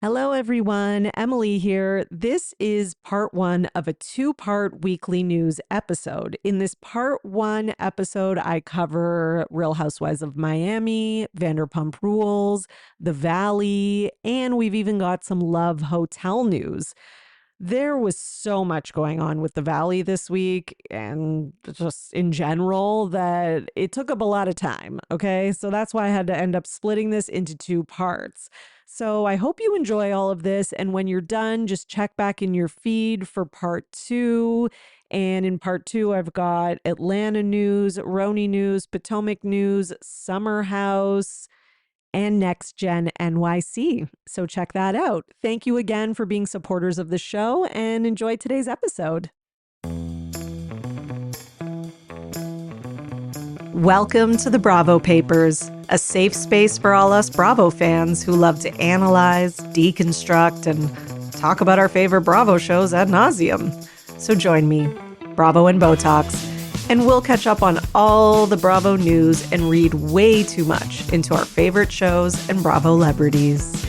Hello, everyone. Emily here. This is part one of a two-part weekly news episode. In this part one episode, I cover Real Housewives of Miami, Vanderpump Rules, The Valley, and we've even got some Love Hotel news. There was so much going on with the Valley this week and just in general that it took up a lot of time. Okay. So that's why I had to end up splitting this into two parts. So I hope you enjoy all of this. And when you're done, just check back in your feed for part two. And in part two, I've got Atlanta news, Roni news, Potomac news, Summer House, and Next Gen NYC. So check that out. Thank you again for being supporters of the show and enjoy today's episode. Welcome to the Bravo Papers, a safe space for all us Bravo fans who love to analyze, deconstruct, and talk about our favorite Bravo shows ad nauseum. So join me, Bravo and Botox, and we'll catch up on all the Bravo news and read way too much into our favorite shows and Bravo celebrities.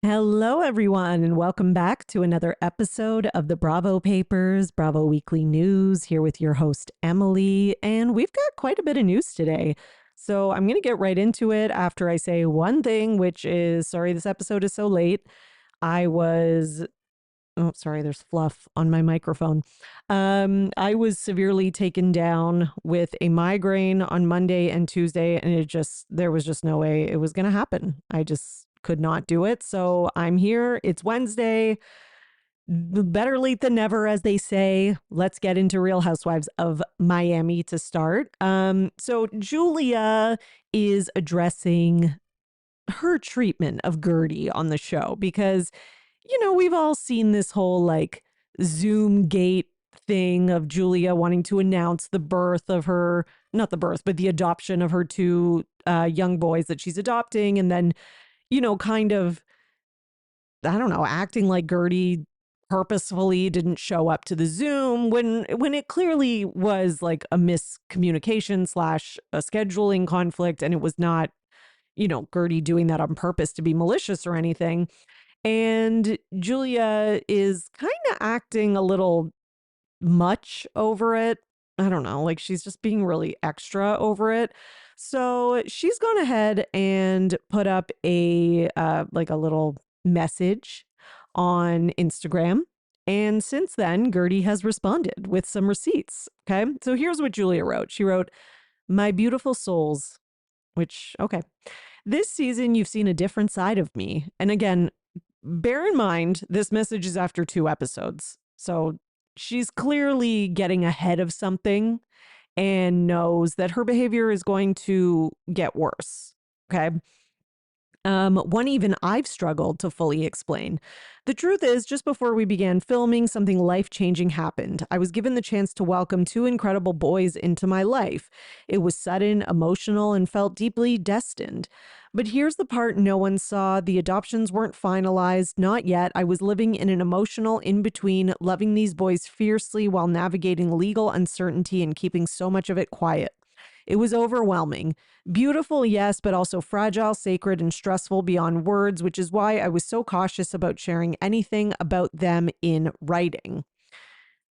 Hello, everyone, and welcome back to another episode of the Bravo Papers, Bravo Weekly News, here with your host, Emily. And we've got quite a bit of news today. So I'm going to get right into it after I say one thing, which is, sorry, this episode is so late. Oh, sorry, there's fluff on my microphone. I was severely taken down with a migraine on Monday and Tuesday, and there was just no way it was going to happen. I just could not do it. So I'm here. It's Wednesday. Better late than never, as they say. Let's get into Real Housewives of Miami to start. So Julia is addressing her treatment of Gertie on the show because we've all seen this whole like Zoom gate thing of Julia wanting to announce the birth of her, not the birth, but the adoption of her two young boys that she's adopting. And then, kind of, I don't know, acting like Gertie purposefully didn't show up to the Zoom when it clearly was like a miscommunication slash a scheduling conflict. And it was not, Gertie doing that on purpose to be malicious or anything. And Julia is kind of acting a little much over it. I don't know, like she's just being really extra over it. So she's gone ahead and put up like a little message on Instagram. And since then, Gertie has responded with some receipts. Okay. So here's what Julia wrote. She wrote, "My beautiful souls," which, okay. "This season, you've seen a different side of me. And again, bear in mind, this message is after 2 episodes. So she's clearly getting ahead of something and knows that her behavior is going to get worse. Okay. One even I've struggled to fully explain. The truth is, just before we began filming, something life-changing happened. I was given the chance to welcome two incredible boys into my life. It was sudden, emotional, and felt deeply destined. But here's the part no one saw. The adoptions weren't finalized, not yet. I was living in an emotional in-between, loving these boys fiercely while navigating legal uncertainty and keeping so much of it quiet. It was overwhelming. Beautiful, yes, but also fragile, sacred, and stressful beyond words, which is why I was so cautious about sharing anything about them in writing.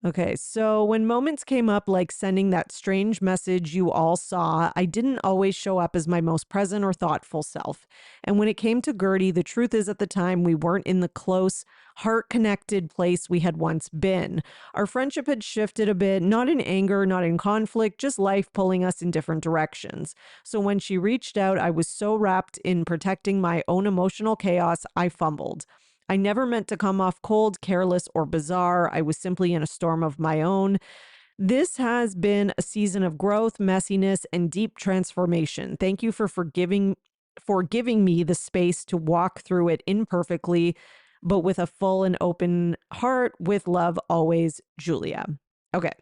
Okay, so when moments came up like sending that strange message you all saw, I didn't always show up as my most present or thoughtful self. And when it came to Gertie, the truth is at the time we weren't in the close, heart-connected place we had once been. Our friendship had shifted a bit, not in anger, not in conflict, just life pulling us in different directions. So when she reached out, I was so wrapped in protecting my own emotional chaos, I fumbled. I never meant to come off cold, careless, or bizarre. I was simply in a storm of my own. This has been a season of growth, messiness, and deep transformation. Thank you for giving me the space to walk through it imperfectly, but with a full and open heart. With love, always, Julia. Okay.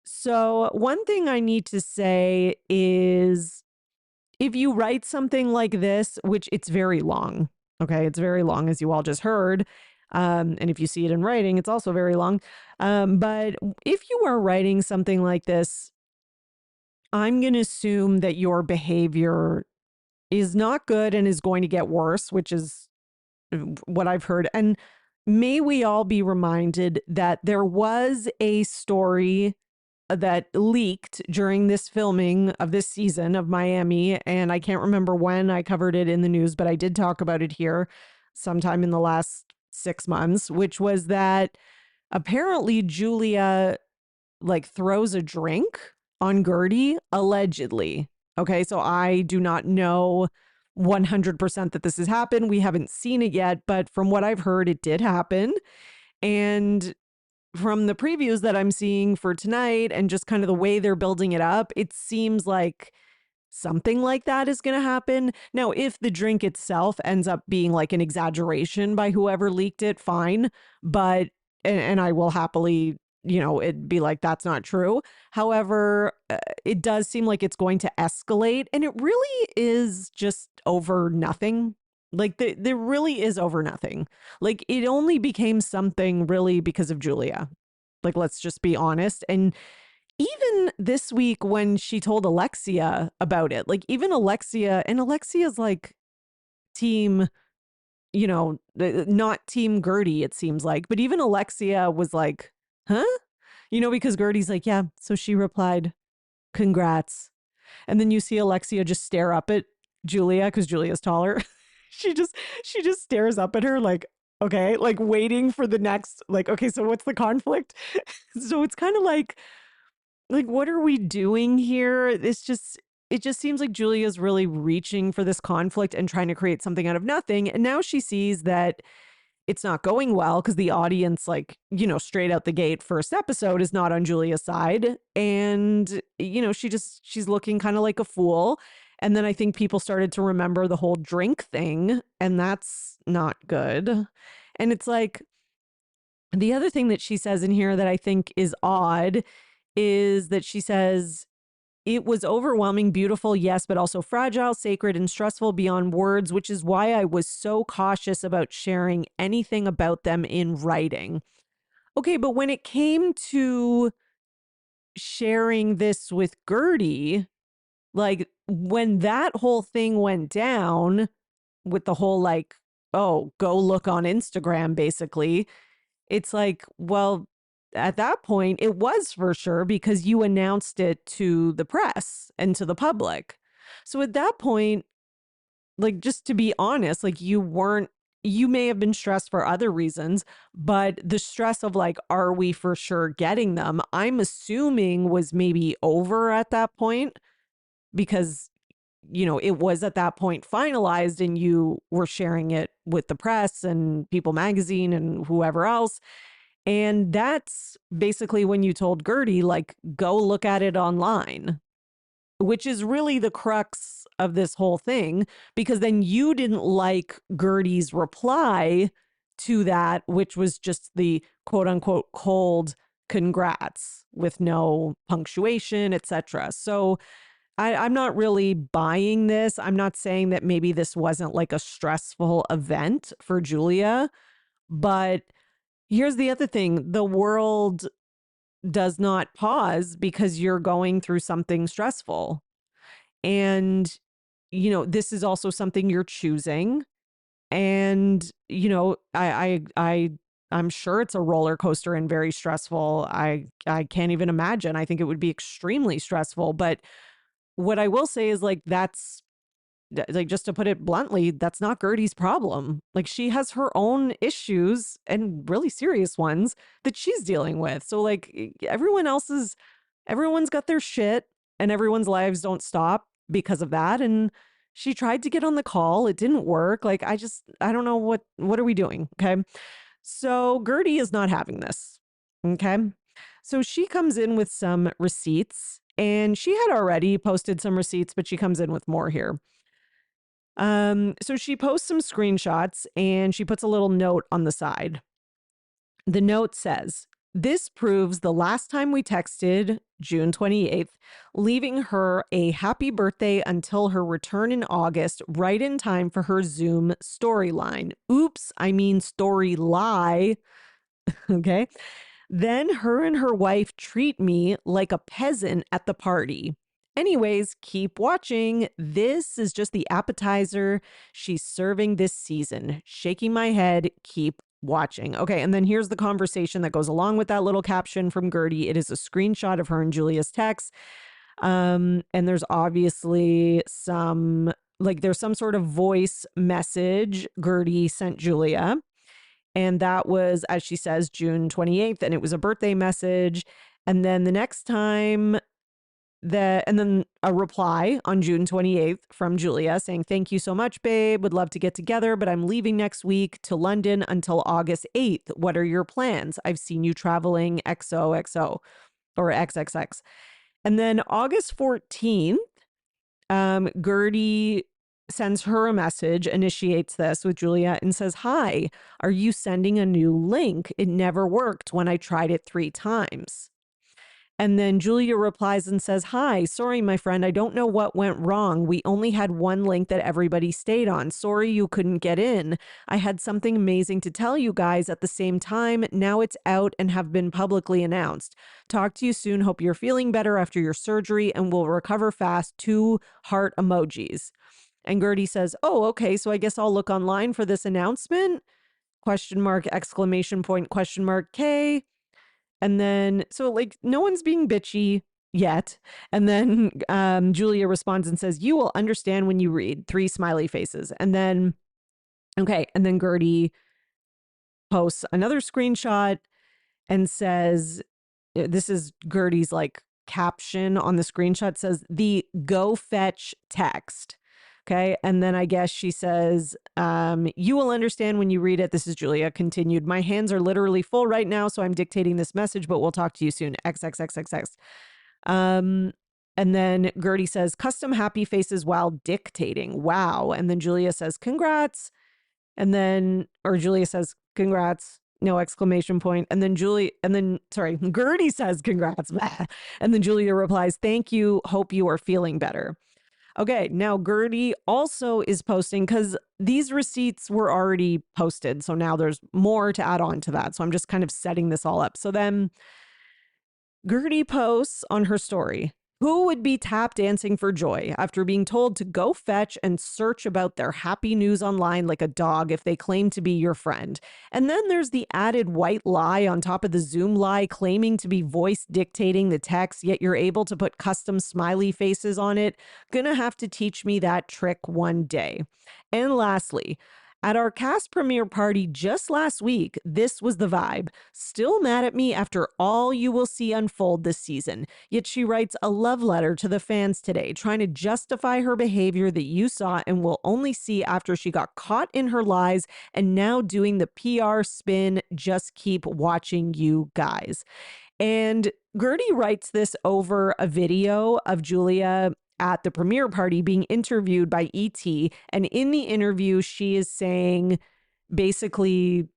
So one thing I need to say is if you write something like this, which it's very long, okay, it's very long, as you all just heard. And if you see it in writing, it's also very long. But if you are writing something like this, I'm going to assume that your behavior is not good and is going to get worse, which is what I've heard. And may we all be reminded that there was a story that leaked during this filming of this season of Miami. And I can't remember when I covered it in the news, but I did talk about it here sometime in the last 6 months, which was that apparently Julia like throws a drink on Gertie, allegedly. Okay, so I do not know 100% that this has happened. We haven't seen it yet, but from what I've heard, it did happen. And from the previews that I'm seeing for tonight and just kind of the way they're building it up, it seems like something like that is going to happen. Now, if the drink itself ends up being like an exaggeration by whoever leaked it, fine. But, and I will happily, it'd be like, that's not true. However, it does seem like it's going to escalate, and it really is just over nothing. Like, there really is over nothing. Like, it only became something really because of Julia. Like, let's just be honest. And even this week when she told Alexia about it, like even Alexia, and Alexia's like team, not team Gertie, it seems like, but even Alexia was like, huh? Because Gertie's like, yeah. So she replied, congrats. And then you see Alexia just stare up at Julia because Julia's taller. she just stares up at her like, okay, like waiting for the next, like, okay, so what's the conflict? So it's kind of like, what are we doing here? It just seems like Julia's really reaching for this conflict and trying to create something out of nothing. And now she sees that it's not going well because the audience, like, straight out the gate, first episode is not on Julia's side. And, she's looking kind of like a fool. And then I think people started to remember the whole drink thing, and that's not good. And it's like, the other thing that she says in here that I think is odd is that she says, it was overwhelming, beautiful, yes, but also fragile, sacred, and stressful beyond words, which is why I was so cautious about sharing anything about them in writing. Okay, but when it came to sharing this with Gertie, like when that whole thing went down with the whole like, oh, go look on Instagram, basically, it's like, well, at that point, it was for sure because you announced it to the press and to the public. So at that point, like, just to be honest, like, you may have been stressed for other reasons, but the stress of like, are we for sure getting them? I'm assuming was maybe over at that point because, it was at that point finalized and you were sharing it with the press and People Magazine and whoever else. And that's basically when you told Gertie, like, go look at it online, which is really the crux of this whole thing, because then you didn't like Gertie's reply to that, which was just the quote unquote cold congrats with no punctuation, etc. So I'm not really buying this. I'm not saying that maybe this wasn't like a stressful event for Julia, but here's the other thing. The world does not pause because you're going through something stressful. And, this is also something you're choosing. And, I'm sure it's a roller coaster and very stressful. I can't even imagine. I think it would be extremely stressful. But what I will say is like, that's like, just to put it bluntly, that's not Gertie's problem. Like, she has her own issues and really serious ones that she's dealing with. So like everyone's got their shit and everyone's lives don't stop because of that. And she tried to get on the call. It didn't work. Like, I don't know what are we doing? Okay. So Gertie is not having this. Okay. So she comes in with some receipts, and she had already posted some receipts, but she comes in with more here. So she posts some screenshots and she puts a little note on the side. The note says, this proves the last time we texted, June 28th, leaving her a happy birthday until her return in August, right in time for her Zoom storyline. Oops, I mean story lie. Okay. Then her and her wife treat me like a peasant at the party. Anyways, keep watching. This is just the appetizer she's serving this season. Shaking my head, keep watching. Okay, and then here's the conversation that goes along with that little caption from Gertie. It is a screenshot of her and Julia's text. And there's obviously there's some sort of voice message Gertie sent Julia. And that was, as she says, June 28th, and it was a birthday message. And then the next time and then a reply on June 28th from Julia saying, "Thank you so much, babe. Would love to get together, but I'm leaving next week to London until August 8th. What are your plans? I've seen you traveling XOXO or XXX." And then August 14th, Gertie sends her a message, initiates this with Julia and says, "Hi, are you sending a new link? It never worked when I tried it 3 times." And then Julia replies and says, "Hi, sorry, my friend. I don't know what went wrong. We only had one link that everybody stayed on. Sorry you couldn't get in. I had something amazing to tell you guys at the same time. Now it's out and have been publicly announced. Talk to you soon. Hope you're feeling better after your surgery and will recover fast. 2 heart emojis." And Gertie says, "Oh, okay. So I guess I'll look online for this announcement? Question mark, exclamation point, question mark, K." And then, so like, no one's being bitchy yet. And then Julia responds and says, "You will understand when you read." 3 smiley faces. And then, okay. And then Gertie posts another screenshot and says, this is Gertie's like caption on the screenshot says, "The go fetch text." Okay. And then I guess she says, "You will understand when you read it." This is Julia continued. "My hands are literally full right now, so I'm dictating this message, but we'll talk to you soon. XXXXX." And then Gertie says, "Custom happy faces while dictating. Wow." And then Julia says, "Congrats." And then, or Julia says, "Congrats." No exclamation point. And then Gertie says, "Congrats." And then Julia replies, "Thank you. Hope you are feeling better." Okay, now Gertie also is posting because these receipts were already posted. So now there's more to add on to that. So I'm just kind of setting this all up. So then Gertie posts on her story, "Who would be tap dancing for joy after being told to go fetch and search about their happy news online like a dog if they claim to be your friend?" And then there's the added white lie on top of the Zoom lie claiming to be voice dictating the text, yet you're able to put custom smiley faces on it. Gonna have to teach me that trick one day. And lastly, at our cast premiere party just last week, this was the vibe. "Still mad at me after all you will see unfold this season." Yet she writes a love letter to the fans today, trying to justify her behavior that you saw and will only see after she got caught in her lies and now doing the PR spin. Just keep watching, you guys. And Gertie writes this over a video of Julia at the premiere party being interviewed by ET. And in the interview, she is saying basically,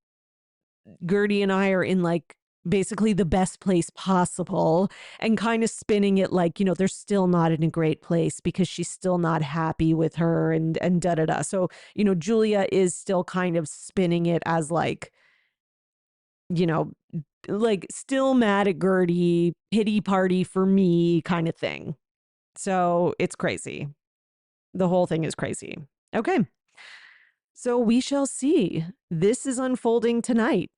"Gertie and I are in like basically the best place possible," and kind of spinning it like, they're still not in a great place because she's still not happy with her and da da da. So, Julia is still kind of spinning it as like, you know, like still mad at Gertie, pity party for me kind of thing. So it's crazy. The whole thing is crazy. Okay. So we shall see. This is unfolding tonight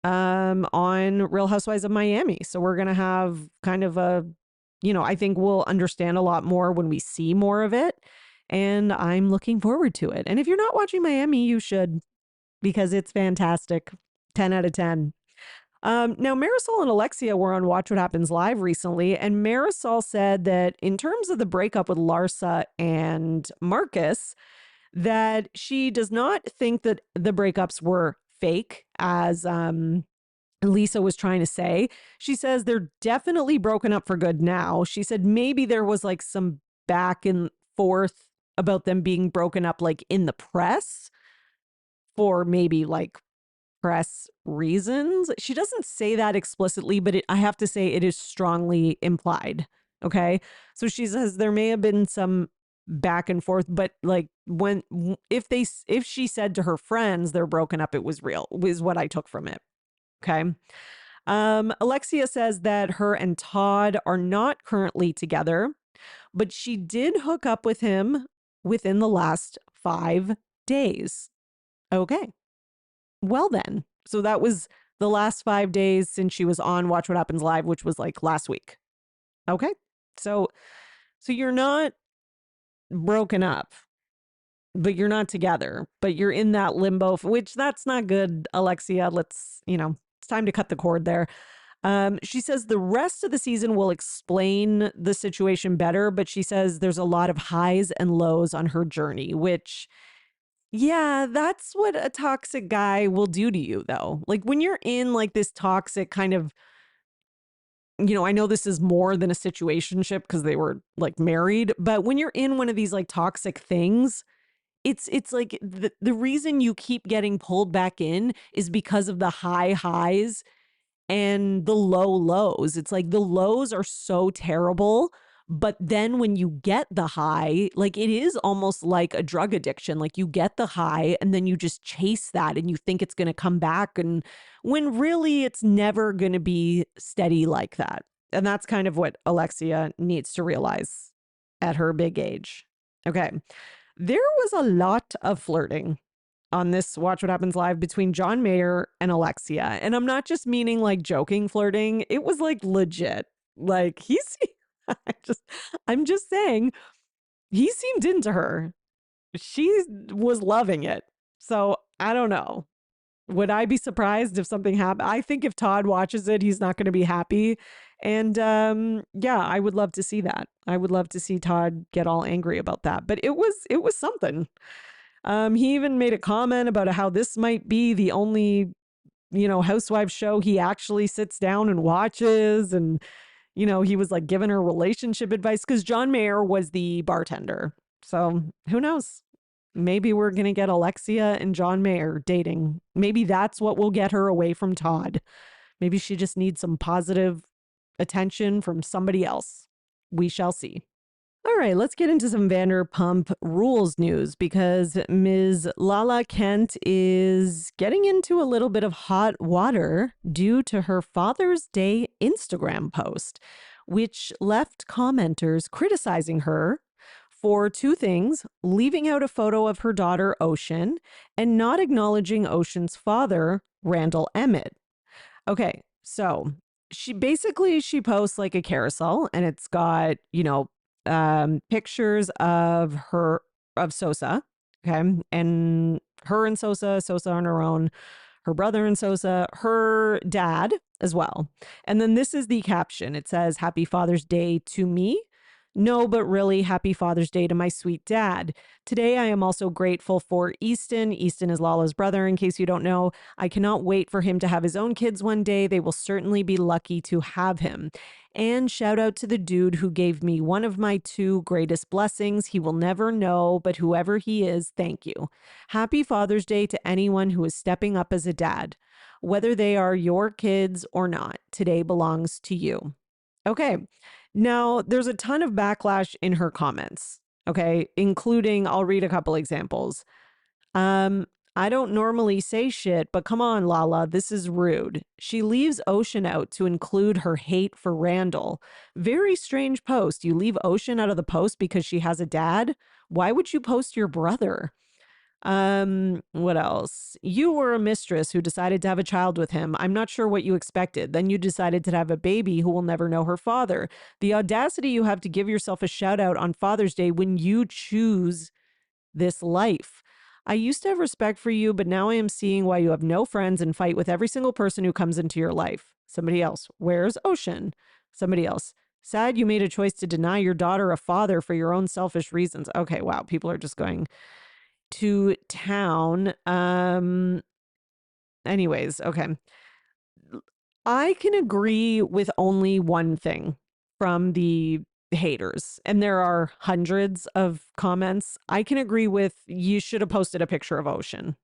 on Real Housewives of Miami. So we're going to have kind of I think we'll understand a lot more when we see more of it. And I'm looking forward to it. And if you're not watching Miami, you should, because it's fantastic. 10 out of 10. Now, Marisol and Alexia were on Watch What Happens Live recently, and Marisol said that in terms of the breakup with Larsa and Marcus, that she does not think that the breakups were fake, as Lisa was trying to say. She says they're definitely broken up for good now. She said maybe there was like some back and forth about them being broken up like in the press for maybe like press reasons. She doesn't say that explicitly, but I have to say it is strongly implied. Okay. So she says there may have been some back and forth, but like if she said to her friends they're broken up, it was real, is what I took from it. Okay. Alexia says that her and Todd are not currently together. But she did hook up with him within the last 5 days. Okay. Well, then. So that was the last 5 days since she was on Watch What Happens Live, which was like last week. Okay. So, so you're not broken up, but you're not together, but you're in that limbo, which that's not good, Alexia. It's time to cut the cord there. She says the rest of the season will explain the situation better, but she says there's a lot of highs and lows on her journey, which, yeah, that's what a toxic guy will do to you, though. Like when you're in like this toxic kind of, I know this is more than a situationship because they were like married, but when you're in one of these like toxic things, it's like the reason you keep getting pulled back in is because of the high highs and the low lows. It's like the lows are so terrible, but then when you get the high, like it is almost like a drug addiction. Like you get the high and then you just chase that and you think it's going to come back, and when really it's never going to be steady like that. And that's kind of what Alexia needs to realize at her big age. Okay. There was a lot of flirting on this Watch What Happens Live between John Mayer and Alexia. And I'm not just meaning like joking flirting. It was like legit. Like I'm just saying he seemed into her. She was loving it. So I don't know. Would I be surprised if something happened? I think if Todd watches it, he's not going to be happy. And yeah, I would love to see that. I would love to see Todd get all angry about that. But it was something. He even made a comment about how this might be the only, housewives show he actually sits down and watches. And, he was like giving her relationship advice because John Mayer was the bartender. So who knows? Maybe we're going to get Alexia and John Mayer dating. Maybe that's what will get her away from Todd. Maybe she just needs some positive attention from somebody else. We shall see. All right, let's get into some Vanderpump Rules news because Ms. Lala Kent is getting into a little bit of hot water due to her Father's Day Instagram post, which left commenters criticizing her for two things: leaving out a photo of her daughter, Ocean, and not acknowledging Ocean's father, Randall Emmett. Okay, so she posts like a carousel and it's got, pictures of Sosa, okay, and her and Sosa on her own, her brother and Sosa, her dad as well. And then this is the caption. It says, "Happy Father's Day to me. No, but really, happy Father's Day to my sweet dad. Today, I am also grateful for Easton. Easton is Lala's brother, in case you don't know. I cannot wait for him to have his own kids one day. They will certainly be lucky to have him. And shout out to the dude who gave me one of my two greatest blessings. He will never know, but whoever he is, thank you. Happy Father's Day to anyone who is stepping up as a dad. Whether they are your kids or not, today belongs to you." Okay. Now, there's a ton of backlash in her comments, okay, including, I'll read a couple examples. Um, I don't normally say shit, but come on, Lala, this is rude. She leaves Ocean out to include her hate for Randall. Very strange post. You leave Ocean out of the post because she has a dad? Why would you post your brother? What else? You were a mistress who decided to have a child with him. I'm not sure what you expected. Then you decided to have a baby who will never know her father. The audacity you have to give yourself a shout out on Father's Day when you choose this life. I used to have respect for you, but now I am seeing why you have no friends and fight with every single person who comes into your life. Somebody else. Where's Ocean? Somebody else. Sad you made a choice to deny your daughter a father for your own selfish reasons. Okay, wow. People are just going to town. Anyways, okay. I can agree with only one thing from the haters, and there are hundreds of comments. I can agree with you should have posted a picture of Ocean.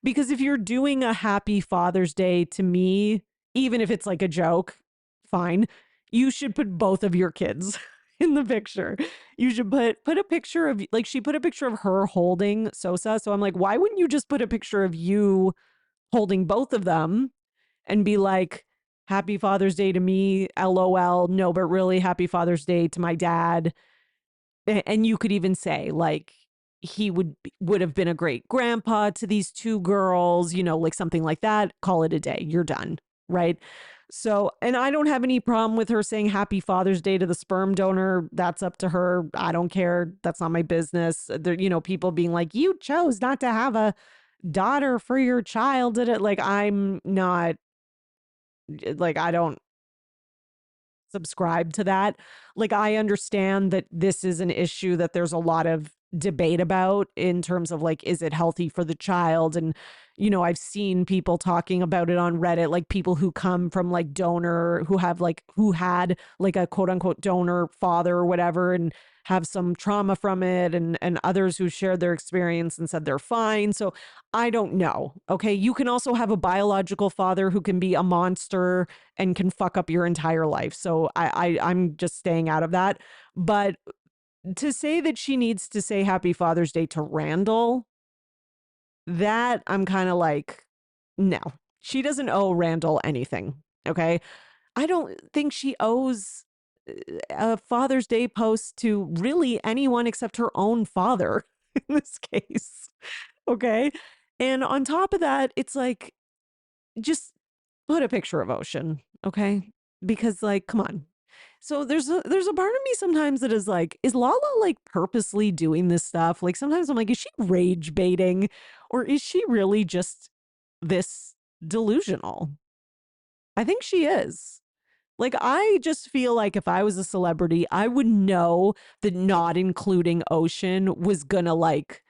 Because if you're doing a happy Father's Day to me, even if it's like a joke, fine. You should put both of your kids in the picture. You should put a picture of, like, she put a picture of her holding Sosa. So I'm like, why wouldn't you just put a picture of you holding both of them and be like, happy Father's Day to me, LOL. No, but really happy Father's Day to my dad. and you could even say like he would have been a great grandpa to these two girls, like something like that. Call it a day. You're done, right? So, and I don't have any problem with her saying happy Father's Day to the sperm donor. That's up to her. I don't care. That's not my business. There, people being like, you chose not to have a daughter for your child. Did it? Like, I'm not, like, I don't subscribe to that. Like, I understand that this is an issue that there's a lot of debate about in terms of like, is it healthy for the child? And, I've seen people talking about it on Reddit, like people who come from like donor, who had like a quote unquote donor father or whatever, and have some trauma from it, and others who shared their experience and said they're fine. So I don't know. Okay. You can also have a biological father who can be a monster and can fuck up your entire life. So I'm just staying out of that. But to say that she needs to say happy Father's Day to Randall, that I'm kind of like, no, she doesn't owe Randall anything. Okay. I don't think she owes a Father's Day post to really anyone except her own father in this case. Okay. And on top of that, it's like, just put a picture of Ocean. Okay. Because, like, come on. So there's a part of me sometimes that is like, is Lala like purposely doing this stuff? Like sometimes I'm like, is she rage baiting, or is she really just this delusional? I think she is. Like, I just feel like if I was a celebrity, I would know that not including Ocean was gonna like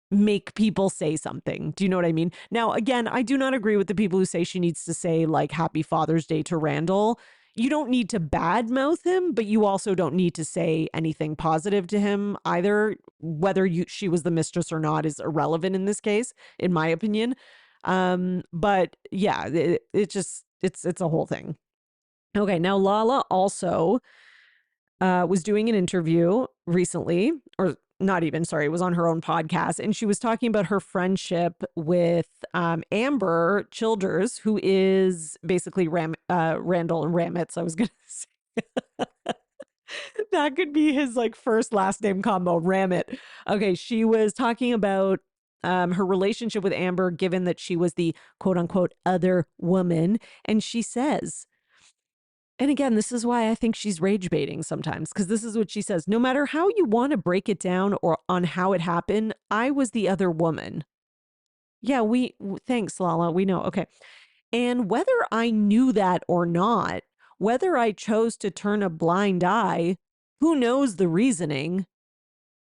make people say something. Do you know what I mean? Now, again, I do not agree with the people who say she needs to say like happy Father's Day to Randall. You don't need to badmouth him, but you also don't need to say anything positive to him either. Whether she was the mistress or not is irrelevant in this case, in my opinion. But yeah, it just it's a whole thing. Okay, now Lala also was doing an interview recently, or not even, sorry, it was on her own podcast. And she was talking about her friendship with Amber Childers, who is basically Randall and Ramitz. I was going to say that could be his like first last name combo, Ramit. Okay, she was talking about her relationship with Amber, given that she was the quote unquote other woman. And she says, and again, this is why I think she's rage baiting sometimes, because this is what she says. No matter how you want to break it down or on how it happened, I was the other woman. Yeah, thanks, Lala. We know. Okay. And whether I knew that or not, whether I chose to turn a blind eye, who knows the reasoning?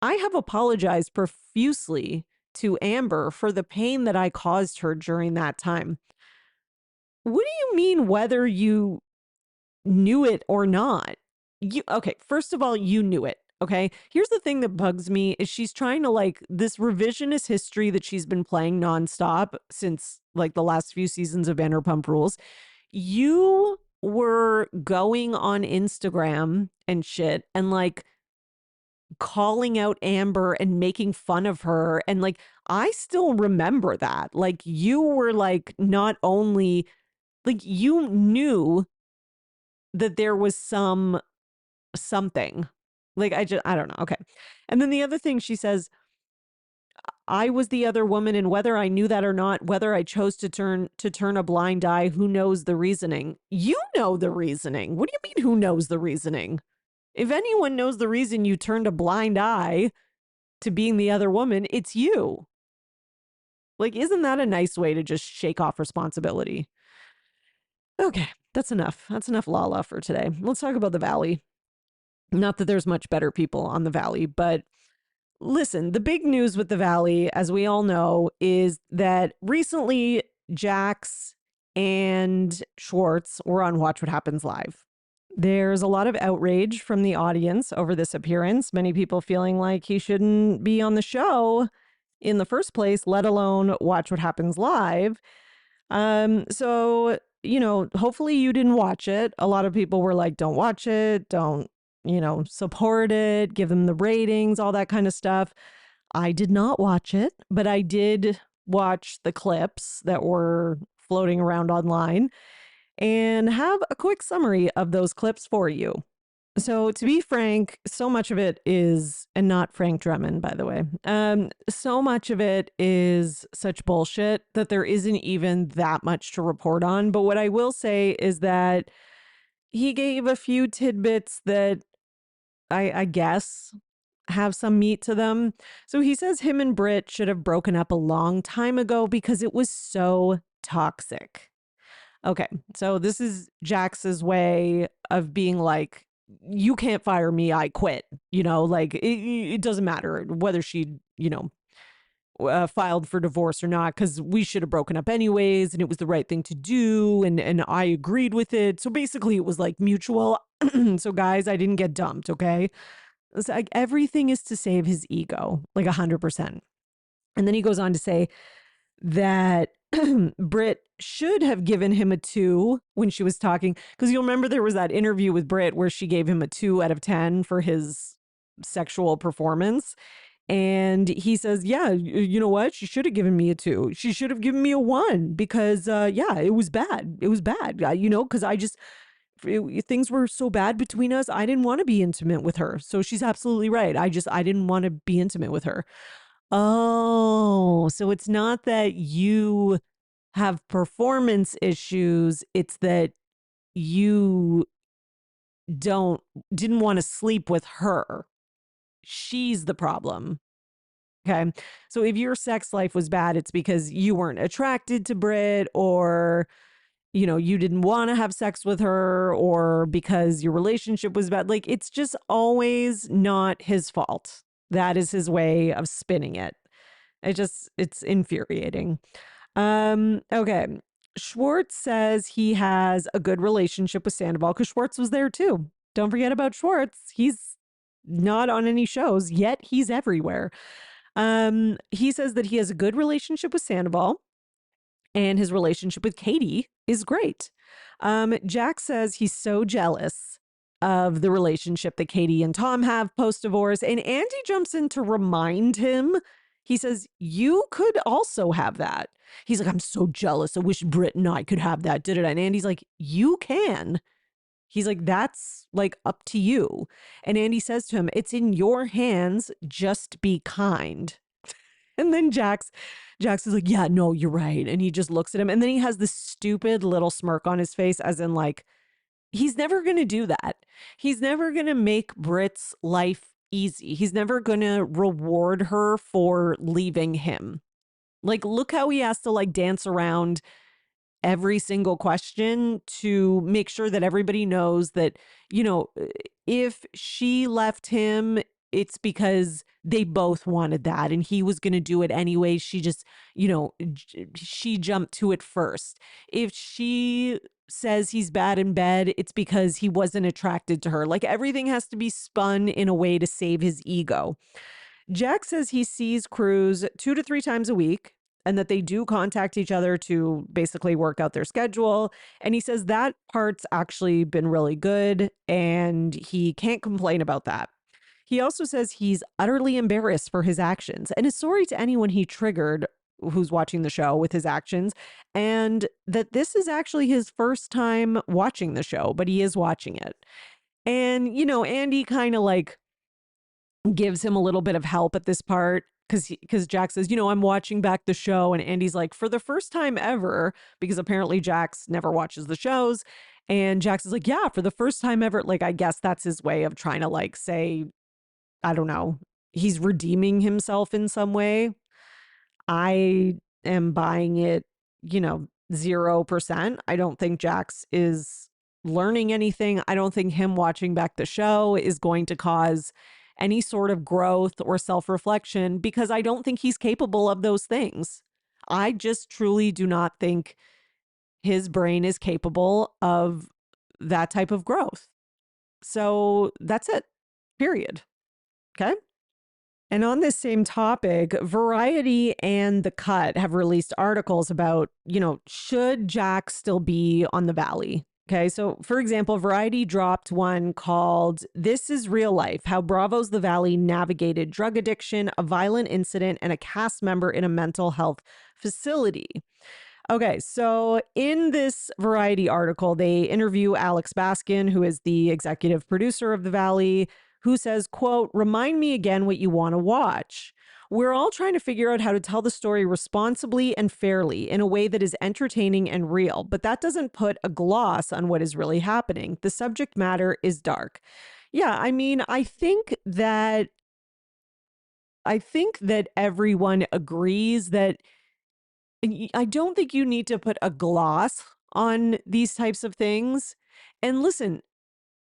I have apologized profusely to Amber for the pain that I caused her during that time. What do you mean, whether you knew it or not? Okay, first of all, you knew it. Okay. Here's the thing that bugs me is she's trying to like this revisionist history that she's been playing nonstop since like the last few seasons of Vanderpump Rules. You were going on Instagram and shit and like calling out Amber and making fun of her. And like, I still remember that. Like, you were like, not only like you knew that there was something. Like, I don't know. Okay. And then the other thing she says, I was the other woman, and whether I knew that or not, whether I chose to turn a blind eye, who knows the reasoning? You know the reasoning. What do you mean who knows the reasoning? If anyone knows the reason you turned a blind eye to being the other woman, it's you. Like, isn't that a nice way to just shake off responsibility? Okay, that's enough. That's enough Lala for today. Let's talk about the Valley. Not that there's much better people on the Valley, but listen, the big news with the Valley, as we all know, is that recently Jax and Schwartz were on Watch What Happens Live. There's a lot of outrage from the audience over this appearance, many people feeling like he shouldn't be on the show in the first place, let alone Watch What Happens Live. So, hopefully you didn't watch it. A lot of people were like, don't watch it, don't, support it, give them the ratings, all that kind of stuff. I did not watch it, but I did watch the clips that were floating around online and have a quick summary of those clips for you. So to be frank, so much of it is, and not Frank Drummond, by the way, so much of it is such bullshit that there isn't even that much to report on. But what I will say is that he gave a few tidbits that I guess have some meat to them. So he says him and Britt should have broken up a long time ago because it was so toxic. Okay, so this is Jax's way of being like, you can't fire me, I quit. Like it doesn't matter whether she, filed for divorce or not, because we should have broken up anyways, and it was the right thing to do, and I agreed with it. So basically, it was like mutual. So guys, I didn't get dumped. Okay, it's like everything is to save his ego, like 100%. And then he goes on to say that Britt should have given him a 2 when she was talking. Because you'll remember there was that interview with Britt where she gave him a 2 out of 10 for his sexual performance. And he says, yeah, you know what? She should have given me a 2. She should have given me a 1 because, yeah, it was bad. It was bad, because things were so bad between us. I didn't want to be intimate with her. So she's absolutely right. I didn't want to be intimate with her. Oh, so it's not that you have performance issues, it's that you didn't want to sleep with her. She's the problem. Okay. So if your sex life was bad, it's because you weren't attracted to Brit, or you didn't want to have sex with her, or because your relationship was bad. Like, it's just always not his fault. That is his way of spinning it. It's infuriating. Okay. Schwartz says he has a good relationship with Sandoval because Schwartz was there too. Don't forget about Schwartz. He's not on any shows, yet he's everywhere. He says that he has a good relationship with Sandoval and his relationship with Katie is great. Jack says he's so jealous of the relationship that Katie and Tom have post-divorce, and Andy jumps in to remind him. He says, you could also have that. He's like, I'm so jealous. I wish Britt and I could have that. Did it? And Andy's like, you can. He's like, that's like up to you. And Andy says to him, it's in your hands. Just be kind. And then Jax is like, yeah, no, you're right. And he just looks at him. And then he has this stupid little smirk on his face, as in like, he's never going to do that. He's never going to make Britt's life easy. He's never going to reward her for leaving him. Like, look how he has to like dance around every single question to make sure that everybody knows that, if she left him, it's because they both wanted that and he was going to do it anyway. She just, she jumped to it first. If she says he's bad in bed, it's because he wasn't attracted to her. Like, everything has to be spun in a way to save his ego. Jack says he sees Cruz 2 to 3 times a week and that they do contact each other to basically work out their schedule. And he says that part's actually been really good and he can't complain about that. He also says he's utterly embarrassed for his actions and is sorry to anyone he triggered who's watching the show with his actions, and that this is actually his first time watching the show, but he is watching it. And, Andy kind of like gives him a little bit of help at this part because Jack says, I'm watching back the show. And Andy's like, for the first time ever, because apparently Jax never watches the shows. And Jax is like, yeah, for the first time ever. Like, I guess that's his way of trying to like say, I don't know, he's redeeming himself in some way. I am buying it, 0%. I don't think Jax is learning anything. I don't think him watching back the show is going to cause any sort of growth or self-reflection, because I don't think he's capable of those things. I just truly do not think his brain is capable of that type of growth. So that's it, period. Okay. And on this same topic, Variety and The Cut have released articles about, should Jack still be on the Valley? Okay, so for example, Variety dropped one called This is Real Life, How Bravo's The Valley Navigated Drug Addiction, a Violent Incident, and a Cast Member in a Mental Health Facility. Okay, so in this Variety article, they interview Alex Baskin, who is the executive producer of The Valley, who says, quote, "Remind me again what you want to watch. We're all trying to figure out how to tell the story responsibly and fairly in a way that is entertaining and real, but that doesn't put a gloss on what is really happening. The subject matter is dark." Yeah, I mean, I think that everyone agrees that I don't think you need to put a gloss on these types of things. And listen,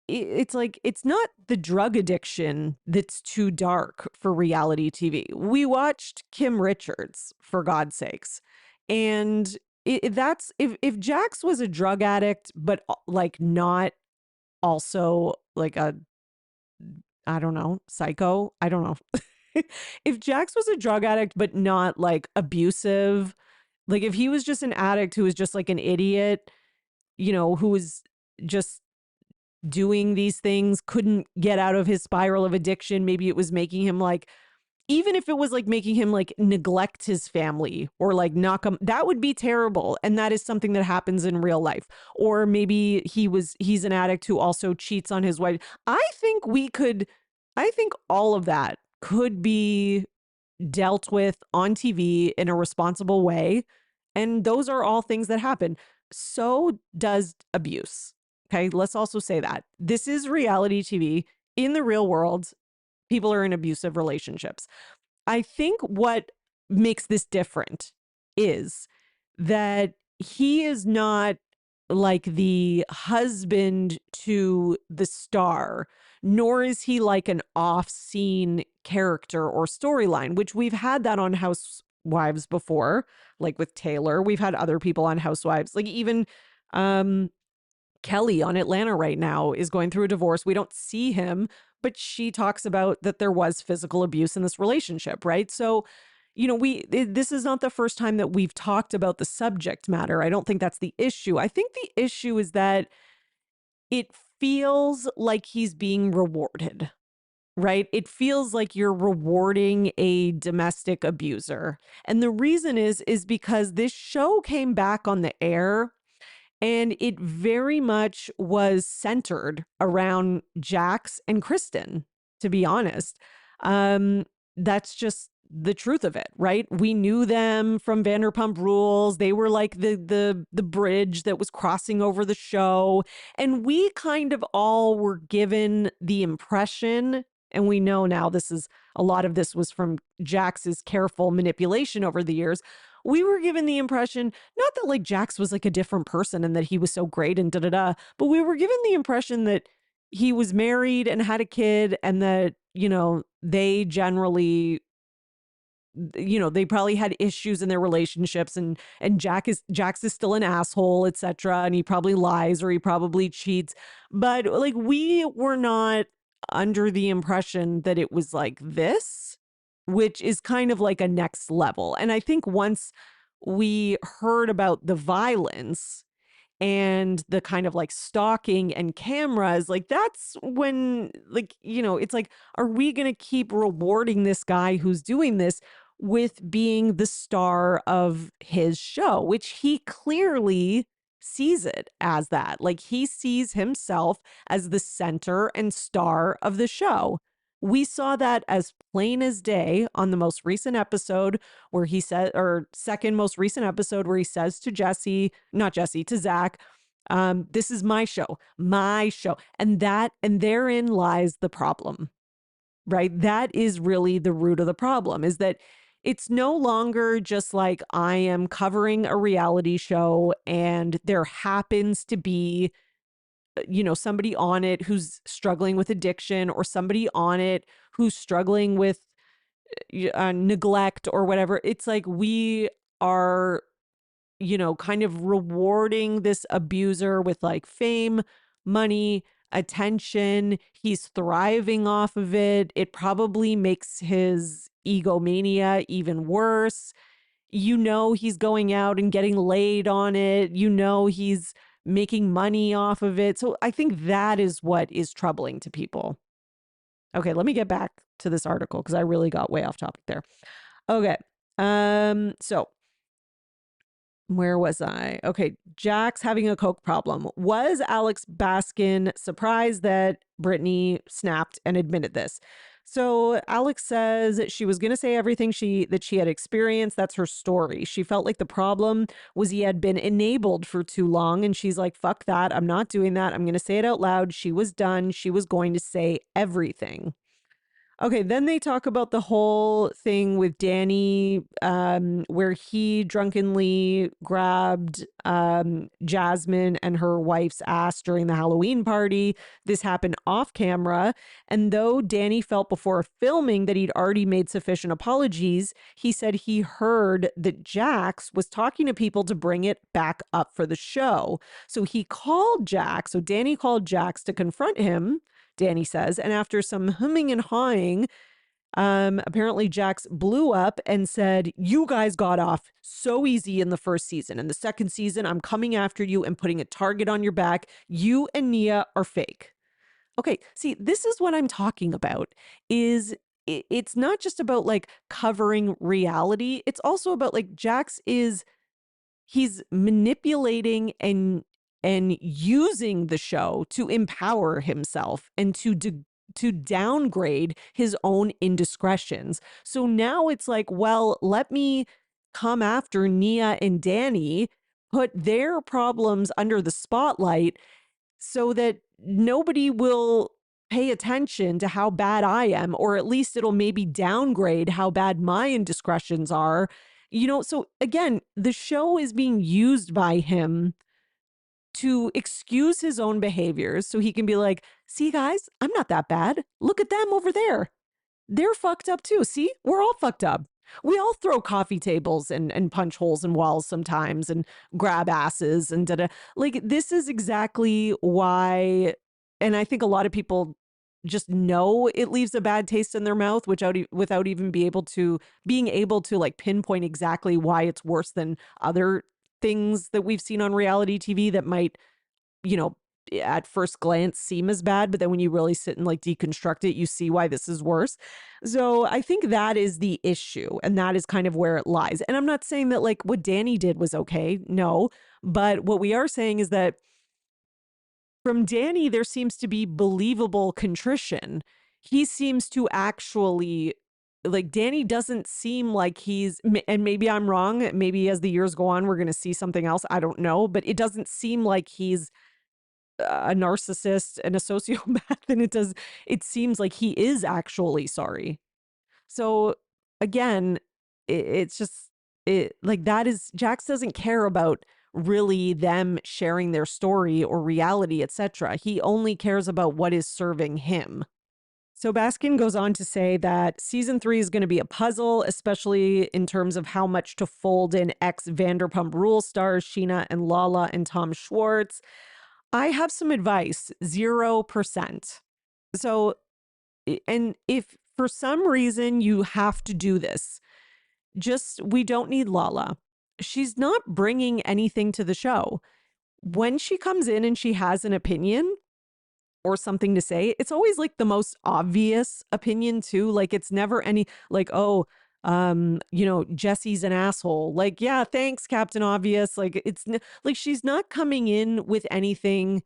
it's like it's not the drug addiction that's too dark for reality TV. We watched Kim Richards, for God's sakes. And that's if Jax was a drug addict but like not also like a, I don't know, psycho, I don't know. If Jax was a drug addict but not like abusive, like if he was just an addict who was just like an idiot, who was just doing these things, couldn't get out of his spiral of addiction, maybe it was making him like, even if it was like making him like neglect his family or like knock him, that would be terrible. And that is something that happens in real life. Or maybe he's an addict who also cheats on his wife. I think all of that could be dealt with on TV in a responsible way. And those are all things that happen. So does abuse. Okay, let's also say that. This is reality TV. In the real world, people are in abusive relationships. I think what makes this different is that he is not like the husband to the star, nor is he like an off-scene character or storyline, which we've had that on Housewives before, like with Taylor. We've had other people on Housewives, like even um Kelly on Atlanta right now is going through a divorce. We don't see him, but she talks about that there was physical abuse in this relationship, right? So, this is not the first time that we've talked about the subject matter. I don't think that's the issue. I think the issue is that it feels like he's being rewarded, right? It feels like you're rewarding a domestic abuser. And the reason is because this show came back on the air and it very much was centered around Jax and Kristen, to be honest. Um, that's just the truth of it, right? We knew them from Vanderpump Rules. They were like the bridge that was crossing over the show. And we kind of all were given the impression, and we know now a lot of this was from Jax's careful manipulation over the years. We were given the impression, not that like Jax was like a different person and that he was so great and da da da, but we were given the impression that he was married and had a kid and that, they generally, they probably had issues in their relationships and Jax is still an asshole, etc. And he probably lies or he probably cheats. But like we were not under the impression that it was like this, which is kind of like a next level. And I think once we heard about the violence and the kind of like stalking and cameras, like that's when like, it's like, are we going to keep rewarding this guy who's doing this with being the star of his show, which he clearly sees it as that. Like he sees himself as the center and star of the show. We saw that as plain as day on the most recent episode where he said, or second most recent episode where he says to not Jesse, to Zach, this is my show, my show. And therein lies the problem, right? That is really the root of the problem, is that it's no longer just like I am covering a reality show and there happens to be, somebody on it who's struggling with addiction or somebody on it who's struggling with neglect or whatever. It's like we are, kind of rewarding this abuser with like fame, money, attention. He's thriving off of it. It probably makes his egomania even worse. He's going out and getting laid on it. He's making money off of it. So I think that is what is troubling to people. Okay, let me get back to this article because I really got way off topic there. Okay. So Where was I? Okay, Jax having a coke problem. Was Alex Baskin surprised that Brittany snapped and admitted this? So Alex says she was going to say everything she had experienced. That's her story. She felt like the problem was he had been enabled for too long, and she's like, "Fuck that! I'm not doing that. I'm going to say it out loud." She was done. She was going to say everything. Okay, then they talk about the whole thing with Danny, where he drunkenly grabbed Jasmine and her wife's ass during the Halloween party. This happened off camera. And though Danny felt before filming that he'd already made sufficient apologies, he said he heard that Jax was talking to people to bring it back up for the show. So he called Jax. So Danny called Jax to confront him, Danny says. And after some humming and hawing, apparently Jax blew up and said, "You guys got off so easy in the first season. In the second season, I'm coming after you and putting a target on your back. You and Nia are fake." Okay, see, this is what I'm talking about. It's not just about like covering reality. It's also about like Jax is he's manipulating and using the show to empower himself and to downgrade his own indiscretions. So now it's like, well, let me come after Nia and Danny, put their problems under the spotlight so that nobody will pay attention to how bad I am, or at least it'll maybe downgrade how bad my indiscretions are. So again, the show is being used by him to excuse his own behaviors so he can be like, "See, guys, I'm not that bad. Look at them over there. They're fucked up too. See, we're all fucked up. We all throw coffee tables and punch holes in walls sometimes and grab asses and da da." Like, this is exactly why. And I think a lot of people just know it leaves a bad taste in their mouth without even being able to like pinpoint exactly why it's worse than other things that we've seen on reality TV that might, you know, at first glance seem as bad, but then when you really sit and like deconstruct it, you see why this is worse. So I think that is the issue, and that is kind of where it lies. And I'm not saying that like what Danny did was okay. No. But what we are saying is that from Danny, there seems to be believable contrition. He seems to actually like Danny doesn't seem like and maybe I'm wrong. Maybe as the years go on, we're going to see something else. I don't know, but it doesn't seem like he's a narcissist and a sociopath. And it seems like he is actually sorry. So again, it's just like that is Jax doesn't care about really them sharing their story or reality, etc. He only cares about what is serving him. So Baskin goes on to say that season 3 is going to be a puzzle, especially in terms of how much to fold in ex Vanderpump Rules stars Sheena and Lala and Tom Schwartz. I have some advice, 0%. So, and if for some reason you have to do this, we don't need Lala. She's not bringing anything to the show. When she comes in and she has an opinion or something to say, it's always like the most obvious opinion too. Like it's never any like, "Oh, Jesse's an asshole." Like, yeah, thanks, Captain Obvious. Like like she's not coming in with anything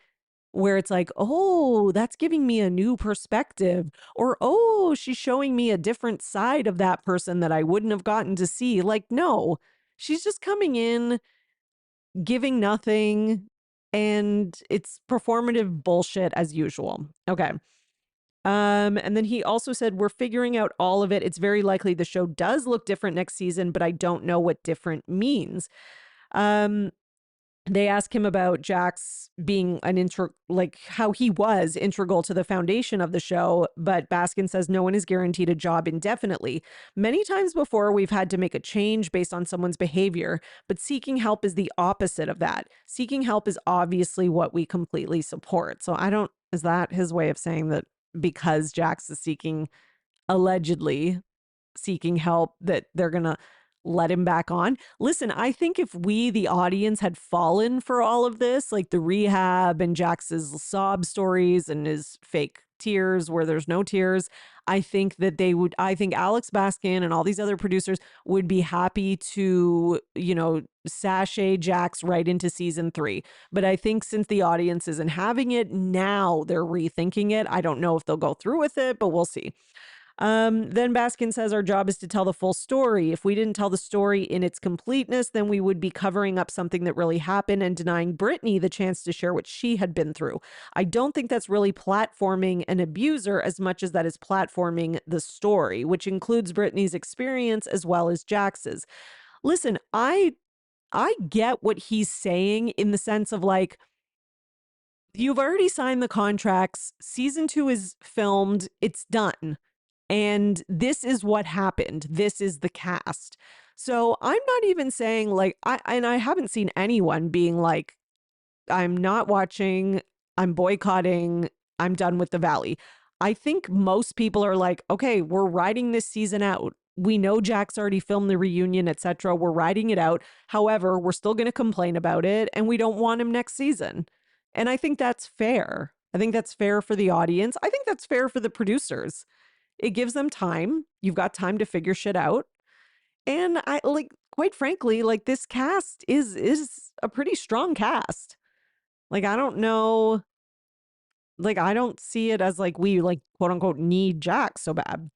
where it's like, "Oh, that's giving me a new perspective," or, "Oh, she's showing me a different side of that person that I wouldn't have gotten to see." Like, no, she's just coming in, giving nothing, and it's performative bullshit as usual. Okay. And then he also said, "We're figuring out all of it. It's very likely the show does look different next season, but I don't know what different means." Um, they ask him about Jax being like how he was integral to the foundation of the show, but Baskin says no one is guaranteed a job indefinitely. "Many times before, we've had to make a change based on someone's behavior, but seeking help is the opposite of that. Seeking help is obviously what we completely support." So is that his way of saying that because Jax is allegedly seeking help, that they're going to let him back on? Listen, I think if we, the audience, had fallen for all of this, like the rehab and Jax's sob stories and his fake tears where there's no tears. I think that I think Alex Baskin and all these other producers would be happy to, sashay Jax right into season 3. But I think since the audience isn't having it, now they're rethinking it. I don't know if they'll go through with it, but we'll see. Then Baskin says our job is to tell the full story. If we didn't tell the story in its completeness, then we would be covering up something that really happened and denying Brittany the chance to share what she had been through. I don't think that's really platforming an abuser as much as that is platforming the story, which includes Brittany's experience as well as Jax's. Listen, I get what he's saying in the sense of like, you've already signed the contracts. Season 2 is filmed. It's done. And this is what happened. This is the cast. So I'm not even saying like, I haven't seen anyone being like, I'm not watching, I'm boycotting, I'm done with the Valley. I think most people are like, okay, we're riding this season out. We know Jax already filmed the reunion, etc. We're riding it out. However, we're still going to complain about it and we don't want him next season. And I think that's fair. I think that's fair for the audience. I think that's fair for the producers. It gives them time. You've got time to figure shit out. And I like, quite frankly, like this cast is a pretty strong cast. Like, I don't know, like, I don't see it as like we like quote unquote need Jax so bad.